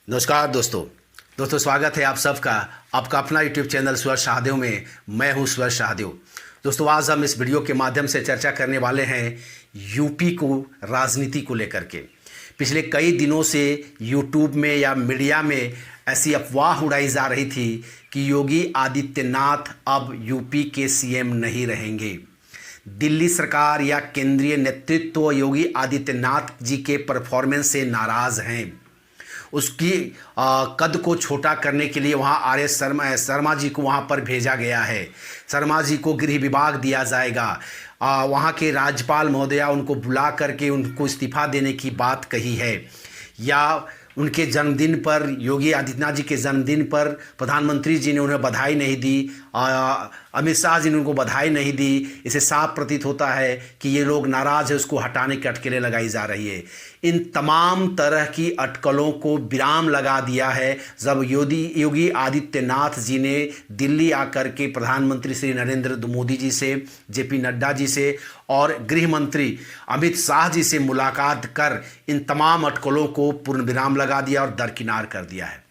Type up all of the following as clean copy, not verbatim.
नमस्कार दोस्तों स्वागत है आप सबका आपका अपना यूट्यूब चैनल सुअर शाहदेव में। मैं हूं सुअर शाहदेव। दोस्तों आज हम इस वीडियो के माध्यम से चर्चा करने वाले हैं यूपी को राजनीति को लेकर के। पिछले कई दिनों से यूट्यूब में या मीडिया में ऐसी अफवाह उड़ाई जा रही थी कि योगी आदित्यनाथ अब यूपी के सीएम नहीं रहेंगे। दिल्ली सरकार या केंद्रीय नेतृत्व योगी आदित्यनाथ जी के परफॉर्मेंस से नाराज़ हैं। उसकी कद को छोटा करने के लिए वहाँ आर.एस. शर्मा जी को वहाँ पर भेजा गया है। शर्मा जी को गृह विभाग दिया जाएगा। वहाँ के राज्यपाल महोदया उनको बुला करके उनको इस्तीफा देने की बात कही है। या उनके जन्मदिन पर योगी आदित्यनाथ जी के जन्मदिन पर प्रधानमंत्री जी ने उन्हें बधाई नहीं दी, अमित शाह जी ने उनको बधाई नहीं दी। इसे साफ प्रतीत होता है कि ये लोग नाराज़ है, उसको हटाने की अटकलें लगाई जा रही है। इन तमाम तरह की अटकलों को विराम लगा दिया है जब योगी आदित्यनाथ जी ने दिल्ली आकर के प्रधानमंत्री श्री नरेंद्र मोदी जी से, जेपी नड्डा जी से और गृह मंत्री अमित शाह जी से मुलाकात कर इन तमाम अटकलों को पूर्ण विराम लगा दिया और दरकिनार कर दिया है।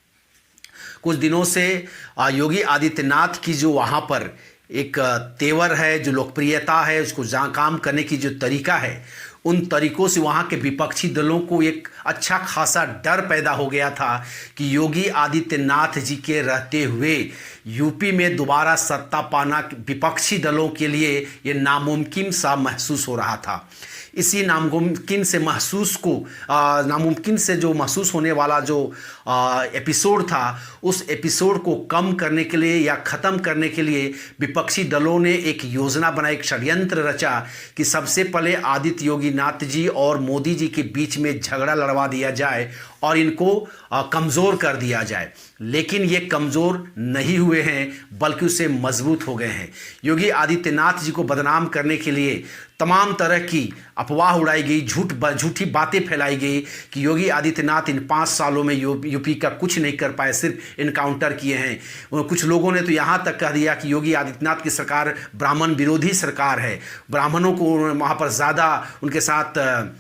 कुछ दिनों से योगी आदित्यनाथ की जो वहाँ पर एक तेवर है, जो लोकप्रियता है, उसको जहाँ काम करने की जो तरीका है, उन तरीकों से वहाँ के विपक्षी दलों को एक अच्छा खासा डर पैदा हो गया था कि योगी आदित्यनाथ जी के रहते हुए यूपी में दोबारा सत्ता पाना विपक्षी दलों के लिए ये नामुमकिन सा महसूस हो रहा था। इसी नामुमकिन से जो महसूस होने वाला जो एपिसोड था, उस एपिसोड को कम करने के लिए या ख़त्म करने के लिए विपक्षी दलों ने एक योजना बनाई, एक षड्यंत्र रचा कि सबसे पहले आदित्य योगीनाथ जी और मोदी जी के बीच में झगड़ा लड़वा दिया जाए और इनको कमज़ोर कर दिया जाए। लेकिन ये कमज़ोर नहीं हुए हैं बल्कि उससे मजबूत हो गए हैं। योगी आदित्यनाथ जी को बदनाम करने के लिए तमाम तरह की अफवाह उड़ाई गई, झूठी बातें फैलाई गई कि योगी आदित्यनाथ इन 5 सालों में यूपी का कुछ नहीं कर पाए, सिर्फ इनकाउंटर किए हैं। कुछ लोगों ने तो यहाँ तक कह दिया कि योगी आदित्यनाथ की सरकार ब्राह्मण विरोधी सरकार है, ब्राह्मणों को वहाँ पर ज़्यादा उनके साथ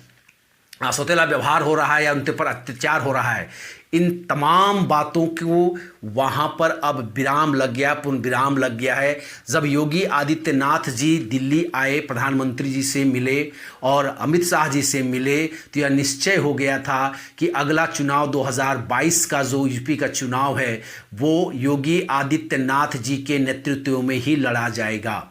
सौतेला व्यवहार हो रहा है या उनके पर अत्याचार हो रहा है। इन तमाम बातों को वहाँ पर अब विराम लग गया, पूर्ण विराम लग गया है। जब योगी आदित्यनाथ जी दिल्ली आए, प्रधानमंत्री जी से मिले और अमित शाह जी से मिले, तो यह निश्चय हो गया था कि अगला चुनाव 2022 का जो यूपी का चुनाव है वो योगी आदित्यनाथ जी के नेतृत्व में ही लड़ा जाएगा।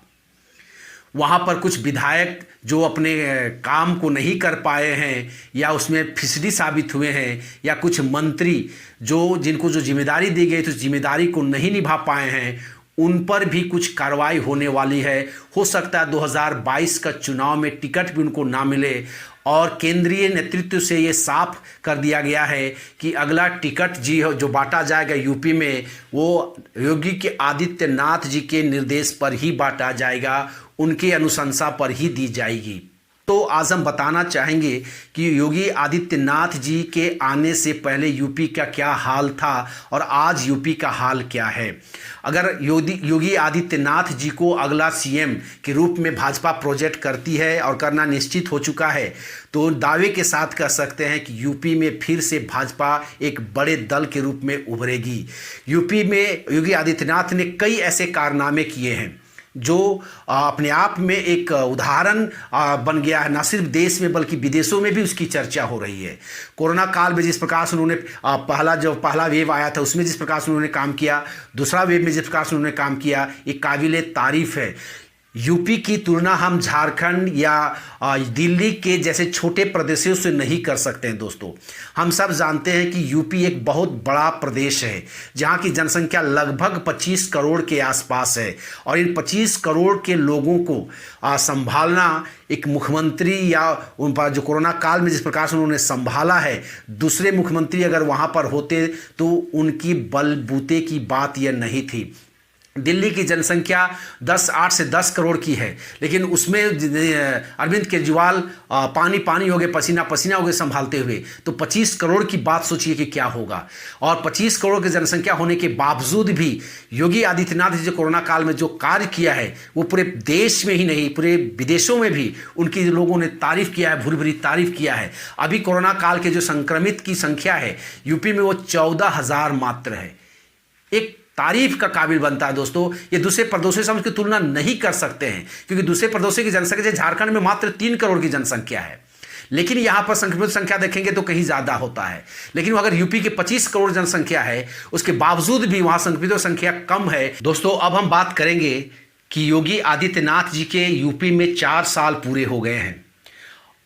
वहाँ पर कुछ विधायक जो अपने काम को नहीं कर पाए हैं या उसमें फिसडी साबित हुए हैं, या कुछ मंत्री जिनको जिम्मेदारी दी गई तो जिम्मेदारी को नहीं निभा पाए हैं, उन पर भी कुछ कार्रवाई होने वाली है। हो सकता है 2022 का चुनाव में टिकट भी उनको ना मिले और केंद्रीय नेतृत्व से ये साफ कर दिया गया है कि अगला टिकट जो बांटा जाएगा यूपी में वो योगी के आदित्यनाथ जी के निर्देश पर ही बांटा जाएगा, उनके अनुशंसा पर ही दी जाएगी। तो आज हम बताना चाहेंगे कि योगी आदित्यनाथ जी के आने से पहले यूपी का क्या हाल था और आज यूपी का हाल क्या है। अगर योगी आदित्यनाथ जी को अगला सीएम के रूप में भाजपा प्रोजेक्ट करती है और करना निश्चित हो चुका है, तो दावे के साथ कह सकते हैं कि यूपी में फिर से भाजपा एक बड़े दल के रूप में उभरेगी। यूपी में योगी आदित्यनाथ ने कई ऐसे कारनामे किए हैं जो अपने आप में एक उदाहरण बन गया है, न सिर्फ देश में बल्कि विदेशों में भी उसकी चर्चा हो रही है। कोरोना काल में जिस प्रकार से उन्होंने पहला वेव आया था उसमें जिस प्रकार से उन्होंने काम किया, दूसरा वेव में जिस प्रकार से उन्होंने काम किया, ये काबिले तारीफ है। यूपी की तुलना हम झारखंड या दिल्ली के जैसे छोटे प्रदेशों से नहीं कर सकते हैं। दोस्तों हम सब जानते हैं कि यूपी एक बहुत बड़ा प्रदेश है जहां की जनसंख्या लगभग 25 करोड़ के आसपास है और इन 25 करोड़ के लोगों को संभालना एक मुख्यमंत्री या उन पर जो कोरोना काल में जिस प्रकार से उन्होंने संभाला है, दूसरे मुख्यमंत्री अगर वहां पर होते तो उनकी बलबूते की बात यह नहीं थी। दिल्ली की जनसंख्या 8 से 10 करोड़ की है, लेकिन उसमें अरविंद केजरीवाल पानी पानी हो गए, पसीना पसीना हो गए संभालते हुए। तो 25 करोड़ की बात सोचिए कि क्या होगा। और 25 करोड़ की जनसंख्या होने के बावजूद भी योगी आदित्यनाथ जी जो कोरोना काल में जो कार्य किया है वो पूरे देश में ही नहीं, पूरे विदेशों में भी उनकी लोगों ने तारीफ किया है, भूरी भूरी तारीफ किया है। अभी कोरोना काल के जो संक्रमित की संख्या है यूपी में वो 14,000 मात्र है। एक तारीफ का काबिल बनता है दोस्तों। ये दूसरे प्रदेशों से हम इसकी तुलना नहीं कर सकते हैं, क्योंकि दूसरे प्रदेशों की जनसंख्या झारखंड में मात्र 3 करोड़ की जनसंख्या है, लेकिन यहां पर संक्रमित संख्या देखेंगे तो कहीं ज्यादा होता है। लेकिन अगर यूपी के 25 करोड़ जनसंख्या है उसके बावजूद भी वहां संक्रमितों की संख्या कम है। दोस्तों अब हम बात करेंगे कि योगी आदित्यनाथ जी के यूपी में 4 साल पूरे हो गए हैं,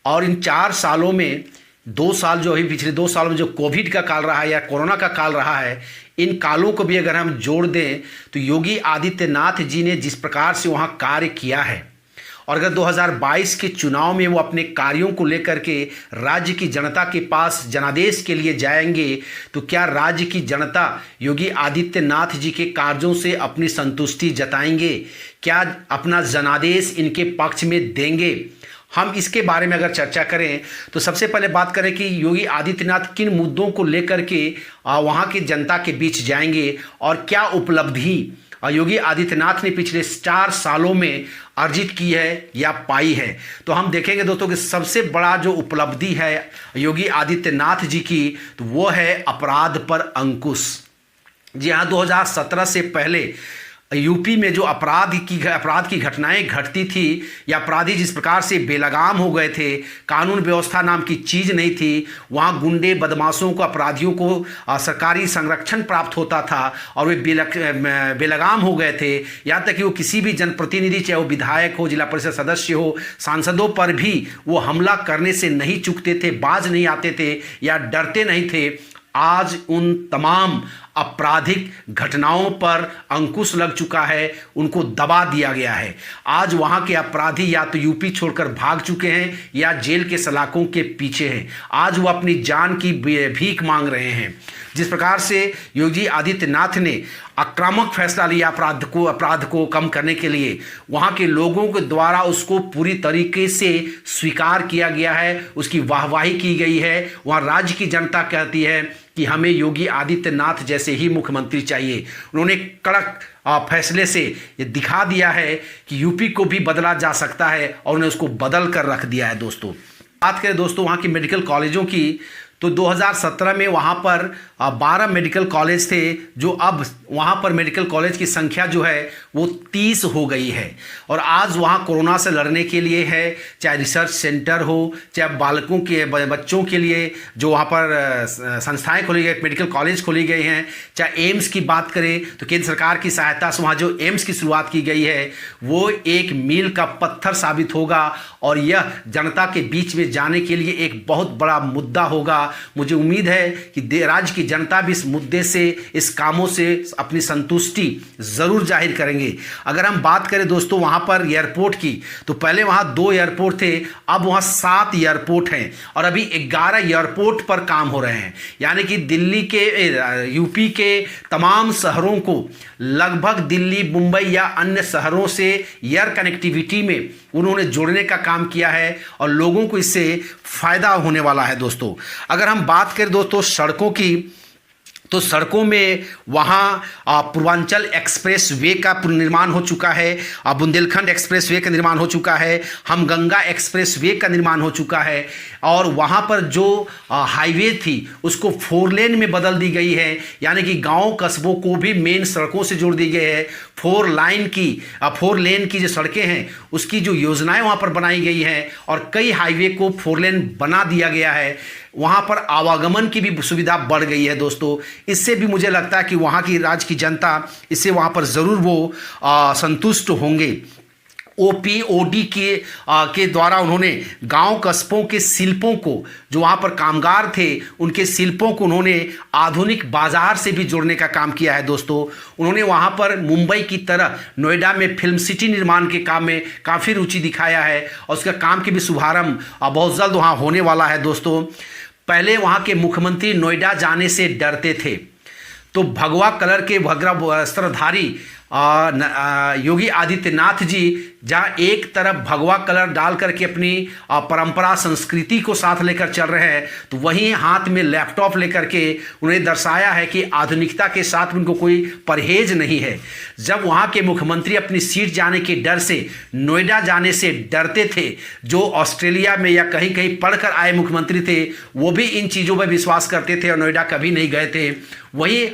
और इन 4 सालों में 2 साल जो है, पिछले 2 सालों में जो कोविड का काल रहा है या कोरोना का काल रहा है, इन कालों को भी अगर हम जोड़ दें तो योगी आदित्यनाथ जी ने जिस प्रकार से वहाँ कार्य किया है, और अगर 2022 के चुनाव में वो अपने कार्यों को लेकर के राज्य की जनता के पास जनादेश के लिए जाएंगे, तो क्या राज्य की जनता योगी आदित्यनाथ जी के कार्यों से अपनी संतुष्टि जताएंगे? क्या अपना जनादेश इनके पक्ष में देंगे? हम इसके बारे में अगर चर्चा करें तो सबसे पहले बात करें कि योगी आदित्यनाथ किन मुद्दों को लेकर के वहाँ की जनता के बीच जाएंगे, और क्या उपलब्धि योगी आदित्यनाथ ने पिछले 4 सालों में अर्जित की है या पाई है। तो हम देखेंगे दोस्तों कि सबसे बड़ा जो उपलब्धि है योगी आदित्यनाथ जी की, तो वो है अपराध पर अंकुश। जी हाँ, 2017 से पहले यूपी में जो अपराध की घटनाएं घटती थी, या अपराधी जिस प्रकार से बेलगाम हो गए थे, कानून व्यवस्था नाम की चीज़ नहीं थी, वहाँ गुंडे बदमाशों को, अपराधियों को सरकारी संरक्षण प्राप्त होता था और वे बेलगाम हो गए थे। यहाँ तक कि वो किसी भी जनप्रतिनिधि, चाहे वो विधायक हो, जिला परिषद सदस्य हो, सांसदों पर भी वो हमला करने से नहीं चूकते थे, बाज नहीं आते थे या डरते नहीं थे। आज उन तमाम आपराधिक घटनाओं पर अंकुश लग चुका है, उनको दबा दिया गया है। आज वहाँ के अपराधी या तो यूपी छोड़कर भाग चुके हैं या जेल के सलाखों के पीछे हैं। आज वो अपनी जान की भीख मांग रहे हैं। जिस प्रकार से योगी आदित्यनाथ ने आक्रामक फैसला लिया अपराध को कम करने के लिए, वहाँ के लोगों के द्वारा उसको पूरी तरीके से स्वीकार किया गया है, उसकी वाहवाही की गई है। वहाँ राज्य की जनता कहती है कि हमें योगी आदित्यनाथ जैसे ही मुख्यमंत्री चाहिए। उन्होंने कड़क फैसले से ये दिखा दिया है कि यूपी को भी बदला जा सकता है, और उन्हें उसको बदल कर रख दिया है। दोस्तों बात करें दोस्तों वहाँ की मेडिकल कॉलेजों की, तो 2017 में वहाँ पर 12 मेडिकल कॉलेज थे, जो अब वहाँ पर मेडिकल कॉलेज की संख्या जो है वो 30 हो गई है। और आज वहाँ कोरोना से लड़ने के लिए है, चाहे रिसर्च सेंटर हो, चाहे बालकों के बच्चों के लिए जो वहाँ पर संस्थाएं खोली गई, मेडिकल कॉलेज खोली गई हैं, चाहे एम्स की बात करें तो केंद्र सरकार की सहायता से वहाँ जो एम्स की शुरुआत की गई है वो एक मील का पत्थर साबित होगा, और यह जनता के बीच में जाने के लिए एक बहुत बड़ा मुद्दा होगा। मुझे उम्मीद है कि राज्य की जनता भी इस मुद्दे से, इस कामों से अपनी संतुष्टि जरूर जाहिर करेंगे। अगर हम बात करें दोस्तों वहाँ पर एयरपोर्ट की, तो पहले वहाँ 2 एयरपोर्ट थे, अब वहाँ 7 एयरपोर्ट हैं, और अभी 11 एयरपोर्ट पर काम हो रहे हैं। यानी कि दिल्ली के यूपी के तमाम शहरों को लगभग दिल्ली, मुंबई या अन्य शहरों से एयर कनेक्टिविटी में उन्होंने जोड़ने का काम किया है, और लोगों को इससे फायदा होने वाला है। दोस्तों अगर हम बात करें दोस्तों सड़कों की, तो सड़कों में वहाँ पूर्वांचल एक्सप्रेस वे का निर्माण हो चुका है, बुंदेलखंड एक्सप्रेस वे का निर्माण हो चुका है, हमगंगा एक्सप्रेस वे का निर्माण हो चुका है, और वहाँ पर जो हाईवे थी उसको 4 लेन में बदल दी गई है। यानी कि गांव कस्बों को भी मेन सड़कों से जोड़ दी गई है। 4 लेन की जो सड़कें हैं उसकी जो योजनाएं वहाँ पर बनाई गई हैं, और कई हाईवे को 4 लेन बना दिया गया है। वहाँ पर आवागमन की भी सुविधा बढ़ गई है। दोस्तों इससे भी मुझे लगता है कि वहाँ की राज्य की जनता इससे वहाँ पर ज़रूर वो संतुष्ट होंगे। OPOD के द्वारा उन्होंने गांव कस्बों के शिल्पों को, जो वहाँ पर कामगार थे उनके शिल्पों को उन्होंने आधुनिक बाजार से भी जोड़ने का काम किया है। दोस्तों उन्होंने वहाँ पर मुंबई की तरह नोएडा में फिल्म सिटी निर्माण के काम में काफ़ी रुचि दिखाया है, और उसका काम की भी शुभारंभ बहुत जल्द वहाँ होने वाला है। दोस्तों पहले वहाँ के मुख्यमंत्री नोएडा जाने से डरते थे, तो भगवा कलर के वस्त्रधारी योगी आदित्यनाथ जी जहाँ एक तरफ भगवा कलर डाल करके अपनी परंपरा संस्कृति को साथ लेकर चल रहे हैं, तो वहीं हाथ में लैपटॉप लेकर के उन्हें दर्शाया है कि आधुनिकता के साथ उनको कोई परहेज नहीं है। जब वहाँ के मुख्यमंत्री अपनी सीट जाने के डर से नोएडा जाने से डरते थे, जो ऑस्ट्रेलिया में या कहीं कहीं पढ़कर आए मुख्यमंत्री थे वो भी इन चीज़ों पर विश्वास करते थे और नोएडा कभी नहीं गए थे, वहीं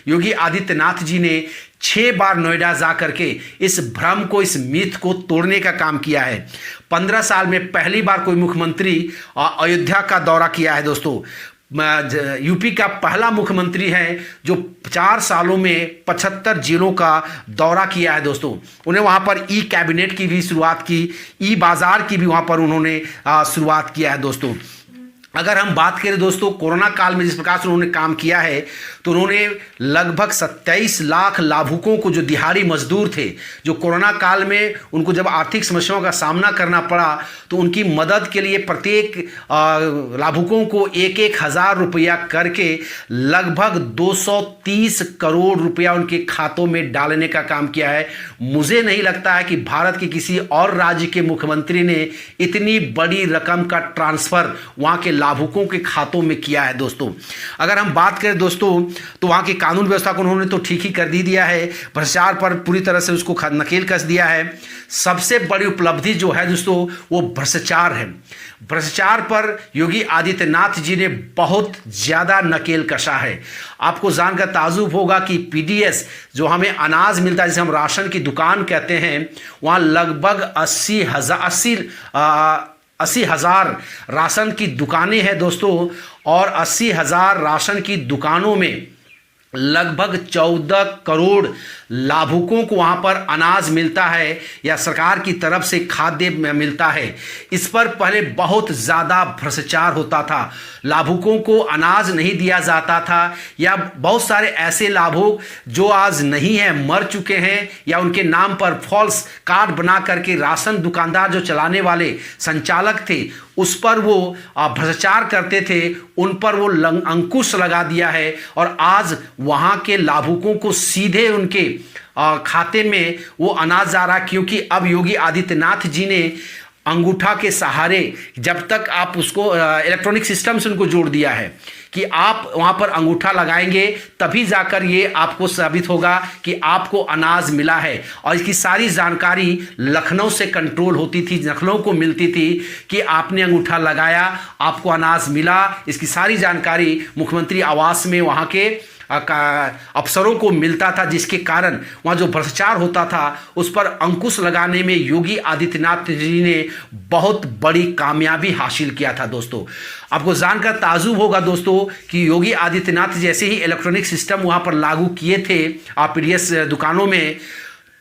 योगी आदित्यनाथ जी ने 6 बार नोएडा जा करके इस भ्रम को, इस मिथ को तोड़ने का काम किया है। 15 साल में पहली बार कोई मुख्यमंत्री अयोध्या का दौरा किया है दोस्तों। यूपी का पहला मुख्यमंत्री है जो 4 सालों में 75 जिलों का दौरा किया है दोस्तों। उन्हें वहां पर ई कैबिनेट की भी शुरुआत की, ई बाजार की भी वहां पर उन्होंने शुरुआत किया है दोस्तों। अगर हम बात करें दोस्तों कोरोना काल में जिस प्रकार से उन्होंने काम किया है, तो उन्होंने लगभग 27 लाख लाभुकों को, जो दिहाड़ी मजदूर थे, जो कोरोना काल में उनको जब आर्थिक समस्याओं का सामना करना पड़ा, तो उनकी मदद के लिए प्रत्येक लाभुकों को 1-1 हज़ार रुपया करके लगभग 230 करोड़ रुपया उनके खातों में डालने का काम किया है। मुझे नहीं लगता है कि भारत के किसी और राज्य के मुख्यमंत्री ने इतनी बड़ी रकम का ट्रांसफर वहाँ के लाभुकों के खातों में किया है दोस्तों। अगर हम बात करें दोस्तों, तो वहाँ की कानून व्यवस्था को उन्होंने तो ठीक ही कर दिया है, भ्रष्टाचार पर पूरी तरह से उसको नकेल कस दिया है। सबसे बड़ी उपलब्धि जो है दोस्तों वो भ्रष्टाचार है। भ्रष्टाचार पर योगी आदित्यनाथ जी ने बहुत ज़्यादा नकेल कसा है। आपको जानकर ताजुब होगा कि पीडीएस जो हमें अनाज मिलता है, जिसे हम राशन की दुकान कहते हैं, वहाँ लगभग 80,000 राशन की दुकानें हैं दोस्तों, और 80,000 राशन की दुकानों में लगभग 14 करोड़ लाभुकों को वहाँ पर अनाज मिलता है या सरकार की तरफ से खाद्य मिलता है। इस पर पहले बहुत ज़्यादा भ्रष्टाचार होता था, लाभुकों को अनाज नहीं दिया जाता था, या बहुत सारे ऐसे लाभुक जो आज नहीं हैं, मर चुके हैं, या उनके नाम पर फॉल्स कार्ड बना करके राशन दुकानदार जो चलाने वाले संचालक थे उस पर वो भ्रष्टाचार करते थे, उन पर वो अंकुश लगा दिया है, और आज वहाँ के लाभुकों को सीधे उनके खाते में वो अनाज जा रहा, क्योंकि अब योगी आदित्यनाथ जी ने अंगूठा के सहारे, जब तक आप उसको इलेक्ट्रॉनिक सिस्टम से उनको जोड़ दिया है कि आप वहाँ पर अंगूठा लगाएंगे तभी जाकर ये आपको साबित होगा कि आपको अनाज मिला है। और इसकी सारी जानकारी लखनऊ से कंट्रोल होती थी, लखनऊ को मिलती थी कि आपने अंगूठा लगाया, आपको अनाज मिला। इसकी सारी जानकारी मुख्यमंत्री आवास में वहाँ के अफसरों को मिलता था, जिसके कारण वहाँ जो भ्रष्टाचार होता था उस पर अंकुश लगाने में योगी आदित्यनाथ जी ने बहुत बड़ी कामयाबी हासिल किया था दोस्तों। आपको जानकर ताजुब होगा दोस्तों कि योगी आदित्यनाथ जैसे ही इलेक्ट्रॉनिक सिस्टम वहाँ पर लागू किए थे पीडीएस दुकानों में,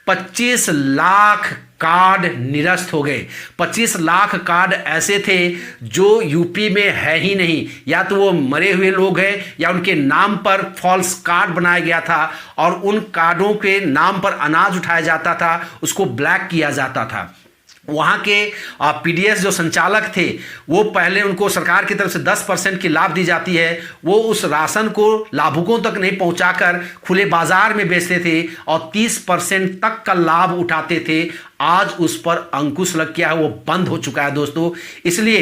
25 लाख कार्ड निरस्त हो गए। 25 लाख कार्ड ऐसे थे जो यूपी में है ही नहीं, या तो वो मरे हुए लोग हैं या उनके नाम पर फॉल्स कार्ड बनाया गया था, और उन कार्डों के नाम पर अनाज उठाया जाता था, उसको ब्लैक किया जाता था। वहाँ के पीडीएस जो संचालक थे वो पहले उनको सरकार की तरफ से 10% की लाभ दी जाती है, वो उस राशन को लाभुकों तक नहीं पहुँचाकर खुले बाजार में बेचते थे और 30% तक का लाभ उठाते थे। आज उस पर अंकुश लग गया है, वो बंद हो चुका है दोस्तों। इसलिए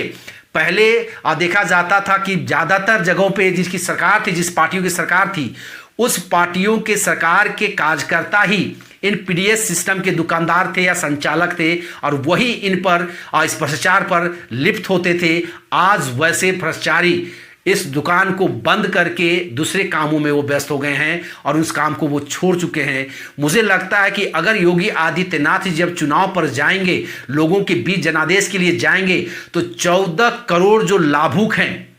पहले देखा जाता था कि ज़्यादातर जगहों पे जिसकी सरकार थी, जिस पार्टियों की सरकार थी, उस पार्टियों के सरकार के कार्यकर्ता ही इन पीडीएस सिस्टम के दुकानदार थे या संचालक थे, और वही इन पर इस भ्रष्टाचार पर लिप्त होते थे। आज वैसे भ्रष्टाचारी इस दुकान को बंद करके दूसरे कामों में वो व्यस्त हो गए हैं और उस काम को वो छोड़ चुके हैं। मुझे लगता है कि अगर योगी आदित्यनाथ जब चुनाव पर जाएंगे, लोगों के बीच जनादेश के लिए जाएंगे, तो 14 करोड़ जो लाभुक हैं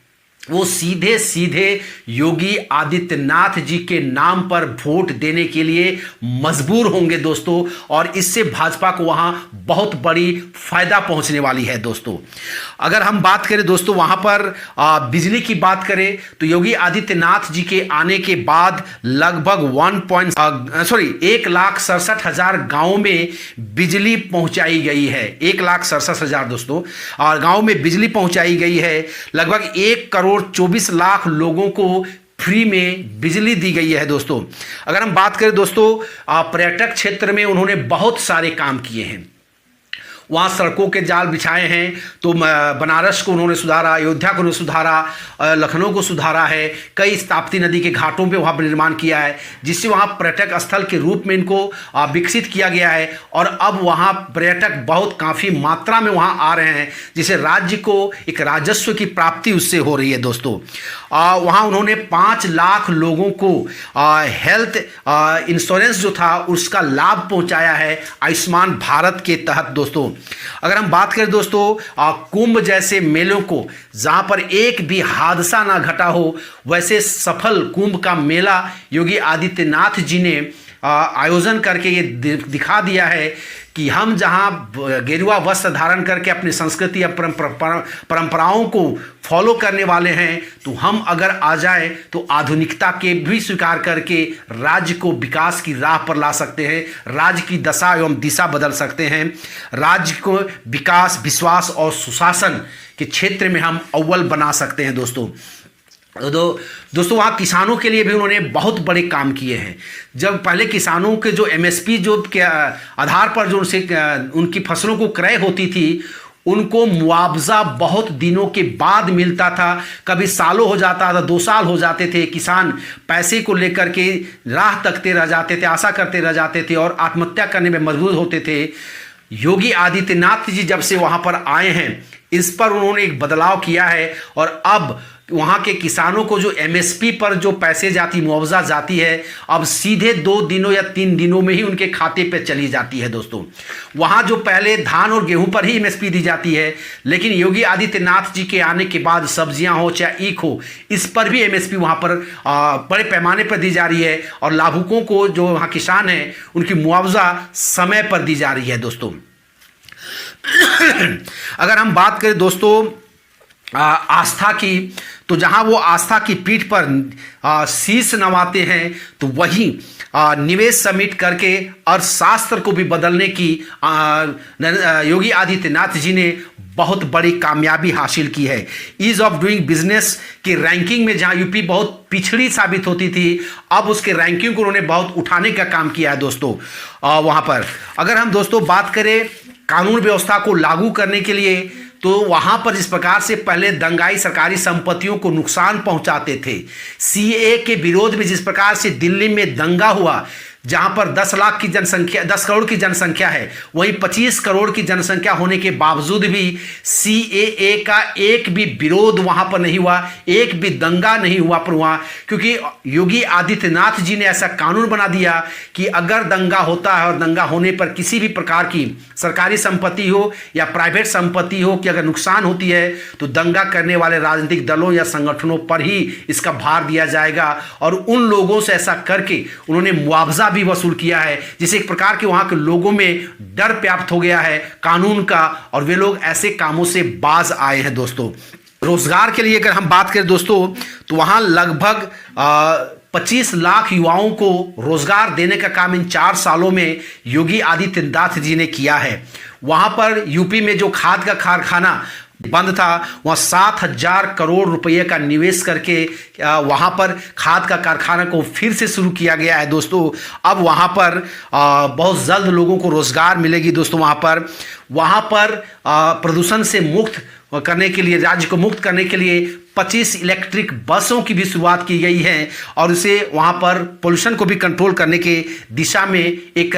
वो सीधे सीधे योगी आदित्यनाथ जी के नाम पर वोट देने के लिए मजबूर होंगे दोस्तों, और इससे भाजपा को वहां बहुत बड़ी फायदा पहुंचने वाली है दोस्तों। अगर हम बात करें दोस्तों वहां पर बिजली की बात करें, तो योगी आदित्यनाथ जी के आने के बाद लगभग 1,67,000 गांवों में बिजली पहुंचाई गई है। 1,67,000 दोस्तों, और गांव में बिजली पहुंचाई गई है। लगभग 1,24,00,000 लोगों को फ्री में बिजली दी गई है दोस्तों। अगर हम बात करें दोस्तों, पर्यटक क्षेत्र में उन्होंने बहुत सारे काम किए हैं। वहाँ सड़कों के जाल बिछाए हैं, तो बनारस को उन्होंने सुधारा, अयोध्या को उन्होंने सुधारा, लखनऊ को सुधारा है, कई ताप्ती नदी के घाटों पे वहाँ पर निर्माण किया है, जिससे वहाँ पर्यटक स्थल के रूप में इनको विकसित किया गया है। और अब वहाँ पर्यटक बहुत काफ़ी मात्रा में वहाँ आ रहे हैं, जिससे राज्य को एक राजस्व की प्राप्ति उससे हो रही है दोस्तों। वहाँ उन्होंने 5 लाख लोगों को हेल्थ इंश्योरेंस जो था उसका लाभ पहुँचाया है आयुष्मान भारत के तहत दोस्तों। अगर हम बात करें दोस्तों, कुंभ जैसे मेलों को जहां पर एक भी हादसा ना घटा हो, वैसे सफल कुंभ का मेला योगी आदित्यनाथ जी ने आयोजन करके ये दिखा दिया है कि हम जहां गेरुआ वस्त्र धारण करके अपनी संस्कृति या परंपराओं को फॉलो करने वाले हैं, तो हम अगर आ जाए तो आधुनिकता के भी स्वीकार करके राज्य को विकास की राह पर ला सकते हैं, राज्य की दशा एवं दिशा बदल सकते हैं, राज्य को विकास, विश्वास और सुशासन के क्षेत्र में हम अव्वल बना सकते हैं दोस्तों। दोस्तों वहाँ किसानों के लिए भी उन्होंने बहुत बड़े काम किए हैं। जब पहले किसानों के जो एमएसपी जो के आधार पर जो उनसे उनकी फसलों को क्रय होती थी, उनको मुआवजा बहुत दिनों के बाद मिलता था, कभी सालों हो जाता था, 2 साल हो जाते थे। किसान पैसे को लेकर के राह तकते रह जाते थे, आशा करते रह जाते थे और आत्महत्या करने में मजबूर होते थे। योगी आदित्यनाथ जी जब से वहाँ पर आए हैं, इस पर उन्होंने एक बदलाव किया है और अब वहाँ के किसानों को जो एमएसपी पर जो पैसे जाती, मुआवजा जाती है, अब सीधे 2 दिनों या 3 दिनों में ही उनके खाते पे चली जाती है दोस्तों। वहाँ जो पहले धान और गेहूं पर ही एमएसपी दी जाती है, लेकिन योगी आदित्यनाथ जी के आने के बाद सब्जियां हो चाहे ईख हो, इस पर भी एमएसपी वहाँ पर बड़े पैमाने पर दी जा रही है और लाभुकों को जो वहाँ किसान हैं उनकी मुआवजा समय पर दी जा रही है दोस्तों। अगर हम बात करें दोस्तों आस्था की, तो जहां वो आस्था की पीठ पर शीश नवाते हैं, तो वहीं निवेश समिट करके अर्थशास्त्र को भी बदलने की योगी आदित्यनाथ जी ने बहुत बड़ी कामयाबी हासिल की है। ईज ऑफ डूइंग बिजनेस की रैंकिंग में जहां यूपी बहुत पिछड़ी साबित होती थी, अब उसके रैंकिंग को उन्होंने बहुत उठाने का काम किया है दोस्तों। वहां पर अगर हम दोस्तों बात करें कानून व्यवस्था को लागू करने के लिए, तो वहाँ पर जिस प्रकार से पहले दंगाई सरकारी संपत्तियों को नुकसान पहुँचाते थे, सीए के विरोध में जिस प्रकार से दिल्ली में दंगा हुआ, जहाँ पर 10 लाख की जनसंख्या, 10 करोड़ की जनसंख्या है, वहीं 25 करोड़ की जनसंख्या होने के बावजूद भी सीएए का एक भी विरोध वहाँ पर नहीं हुआ, एक भी दंगा नहीं हुआ पर वहाँ, क्योंकि योगी आदित्यनाथ जी ने ऐसा कानून बना दिया कि अगर दंगा होता है और दंगा होने पर किसी भी प्रकार की सरकारी संपत्ति हो या प्राइवेट संपत्ति हो कि अगर नुकसान होती है, तो दंगा करने वाले राजनीतिक दलों या संगठनों पर ही इसका भार दिया जाएगा। और उन लोगों से ऐसा करके उन्होंने मुआवजा भी वसूल किया है, जिससे एक प्रकार के वहां के लोगों में डर व्याप्त हो गया है कानून का, और वे लोग ऐसे कामों से बाज आए हैं दोस्तों। रोजगार के लिए अगर हम बात करें दोस्तों, तो वहां लगभग 25 लाख युवाओं को रोजगार देने का काम इन 4 सालों में योगी आदित्यनाथ जी ने किया है। वहां पर यूपी में जो खाद का कारखाना बंद था, वहाँ 7,000 करोड़ रुपए का निवेश करके वहाँ पर खाद का कारखाना को फिर से शुरू किया गया है दोस्तों। अब वहाँ पर बहुत जल्द लोगों को रोजगार मिलेगी दोस्तों। वहाँ पर प्रदूषण से मुक्त करने के लिए, राज्य को मुक्त करने के लिए 25 इलेक्ट्रिक बसों की भी शुरुआत की गई है और इसे वहाँ पर पोल्यूशन को भी कंट्रोल करने के दिशा में एक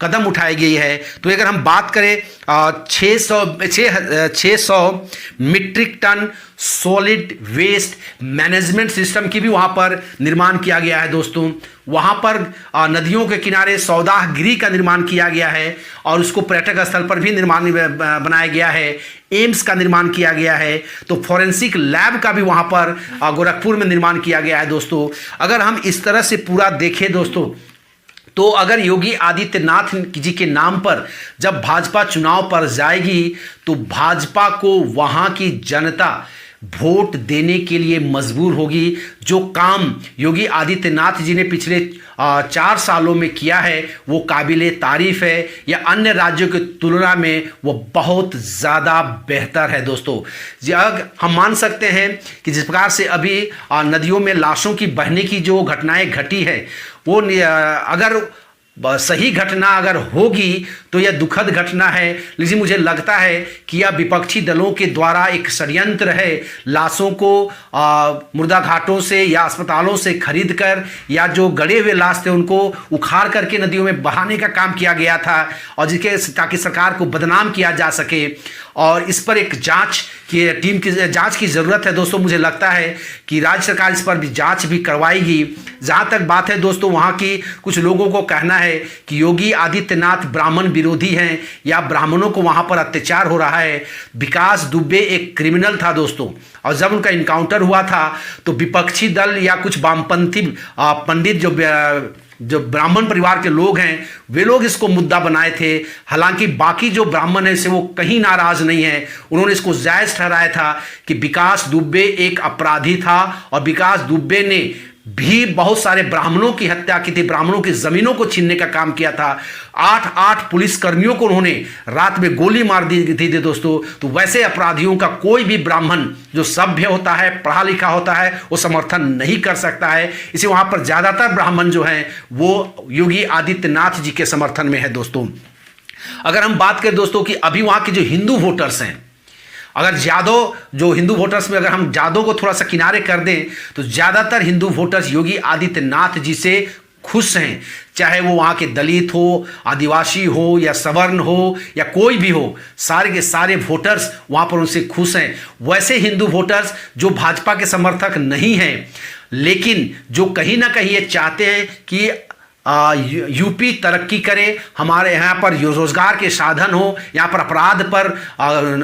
कदम उठाई गई है। तो अगर हम बात करें 600 metric ton solid waste management system की भी वहाँ पर निर्माण किया गया है दोस्तों। वहाँ पर नदियों के किनारे सौदागृह का निर्माण किया गया है और उसको पर्यटक स्थल पर भी निर्माण बनाया गया है। एम्स का निर्माण किया गया है, तो फॉरेंसिक लैब का भी वहाँ पर गोरखपुर में निर्माण किया गया है दोस्तों। अगर हम इस तरह से पूरा देखें दोस्तों, तो अगर योगी आदित्यनाथ जी के नाम पर जब भाजपा चुनाव पर जाएगी, तो भाजपा को वहाँ की जनता वोट देने के लिए मजबूर होगी। जो काम योगी आदित्यनाथ जी ने पिछले 4 सालों में किया है वो काबिले तारीफ है, या अन्य राज्यों की तुलना में वो बहुत ज़्यादा बेहतर है दोस्तों। हम मान सकते हैं कि जिस प्रकार से अभी नदियों में लाशों की बहने की जो घटनाएं घटी है, वो अगर सही घटना अगर होगी तो यह दुखद घटना है, लेकिन मुझे लगता है कि यह विपक्षी दलों के द्वारा एक षड्यंत्र है। लाशों को मुर्दा घाटों से या अस्पतालों से खरीद कर या जो गड़े हुए लाश थे उनको उखाड़ करके नदियों में बहाने का काम किया गया था, और जिसके ताकि सरकार को बदनाम किया जा सके। और इस पर एक जांच की टीम की जांच की ज़रूरत है दोस्तों। मुझे लगता है कि राज्य सरकार इस पर भी जांच भी करवाएगी। जहाँ तक बात है दोस्तों, वहाँ की कुछ लोगों को कहना है कि योगी आदित्यनाथ ब्राह्मण विरोधी हैं या ब्राह्मणों को वहाँ पर अत्याचार हो रहा है। विकास दुबे एक क्रिमिनल था दोस्तों, और जब उनका इनकाउंटर हुआ था तो विपक्षी दल या कुछ वामपंथी पंडित जो ब्राह्मण परिवार के लोग हैं वे लोग इसको मुद्दा बनाए थे। हालांकि बाकी जो ब्राह्मण हैं से वो कहीं नाराज नहीं है। उन्होंने इसको जायज़ ठहराया था कि विकास दुबे एक अपराधी था, और विकास दुबे ने भी बहुत सारे ब्राह्मणों की हत्या की थी, ब्राह्मणों की जमीनों को छीनने का काम किया था। 8 पुलिसकर्मियों को उन्होंने रात में गोली मार दी थी दोस्तों। तो वैसे अपराधियों का कोई भी ब्राह्मण जो सभ्य होता है, पढ़ा लिखा होता है, वो समर्थन नहीं कर सकता है। इसी वहां पर ज्यादातर ब्राह्मण जो हैं वो योगी आदित्यनाथ जी के समर्थन में है दोस्तों। अगर हम बात करें दोस्तों कि अभी वहां के जो हिंदू वोटर्स हैं, अगर जादव जो हिंदू वोटर्स में अगर हम जादव को थोड़ा सा किनारे कर दें तो ज़्यादातर हिंदू वोटर्स योगी आदित्यनाथ जी से खुश हैं। चाहे वो वहाँ के दलित हो, आदिवासी हो या सवर्ण हो या कोई भी हो, सारे के सारे वोटर्स वहाँ पर उनसे खुश हैं। वैसे हिंदू वोटर्स जो भाजपा के समर्थक नहीं हैं, लेकिन जो कहीं ना कहीं ये चाहते हैं कि यूपी तरक्की करे, हमारे यहाँ पर रोजगार के साधन हो, यहाँ पर अपराध पर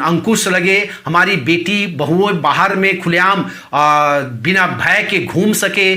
अंकुश लगे, हमारी बेटी बहुओं बाहर में खुलेआम बिना भय के घूम सके,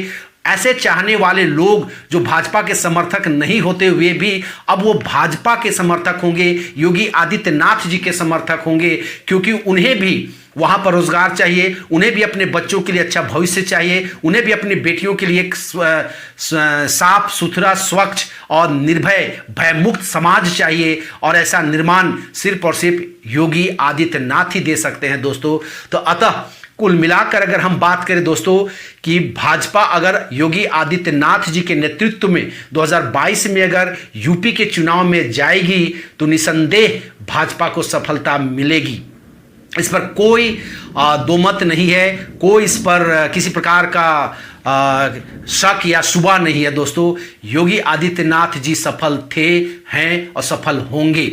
ऐसे चाहने वाले लोग जो भाजपा के समर्थक नहीं होते हुए भी अब वो भाजपा के समर्थक होंगे, योगी आदित्यनाथ जी के समर्थक होंगे, क्योंकि उन्हें भी वहाँ पर रोजगार चाहिए, उन्हें भी अपने बच्चों के लिए अच्छा भविष्य चाहिए, उन्हें भी अपनी बेटियों के लिए एक साफ सुथरा, स्वच्छ और निर्भय, भयमुक्त समाज चाहिए। और ऐसा निर्माण सिर्फ और सिर्फ योगी आदित्यनाथ ही दे सकते हैं दोस्तों। तो अतः कुल मिलाकर अगर हम बात करें दोस्तों कि भाजपा अगर योगी आदित्यनाथ जी के नेतृत्व में 2022 में अगर यूपी के चुनाव में जाएगी तो निसंदेह भाजपा को सफलता मिलेगी। इस पर कोई दो मत नहीं है, कोई इस पर किसी प्रकार का शक या शुबा नहीं है दोस्तों। योगी आदित्यनाथ जी सफल थे, हैं और सफल होंगे।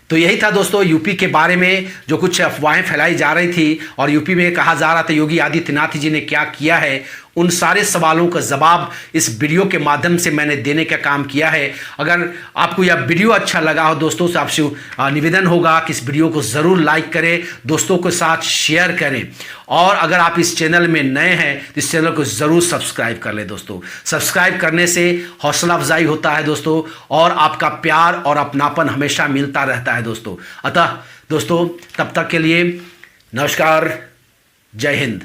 तो यही था दोस्तों यूपी के बारे में जो कुछ अफवाहें फैलाई जा रही थी और यूपी में कहा जा रहा था योगी आदित्यनाथ जी ने क्या किया है, उन सारे सवालों का जवाब इस वीडियो के माध्यम से मैंने देने का काम किया है। अगर आपको यह वीडियो अच्छा लगा हो दोस्तों से आपसे निवेदन होगा कि इस वीडियो को ज़रूर लाइक करें, दोस्तों के साथ शेयर करें, और अगर आप इस चैनल में नए हैं तो इस चैनल को ज़रूर सब्सक्राइब कर लें दोस्तों। सब्सक्राइब करने से हौसला अफजाई होता है दोस्तों, और आपका प्यार और अपनापन हमेशा मिलता रहता है दोस्तों। अतः दोस्तों तब तक के लिए नमस्कार, जय हिंद।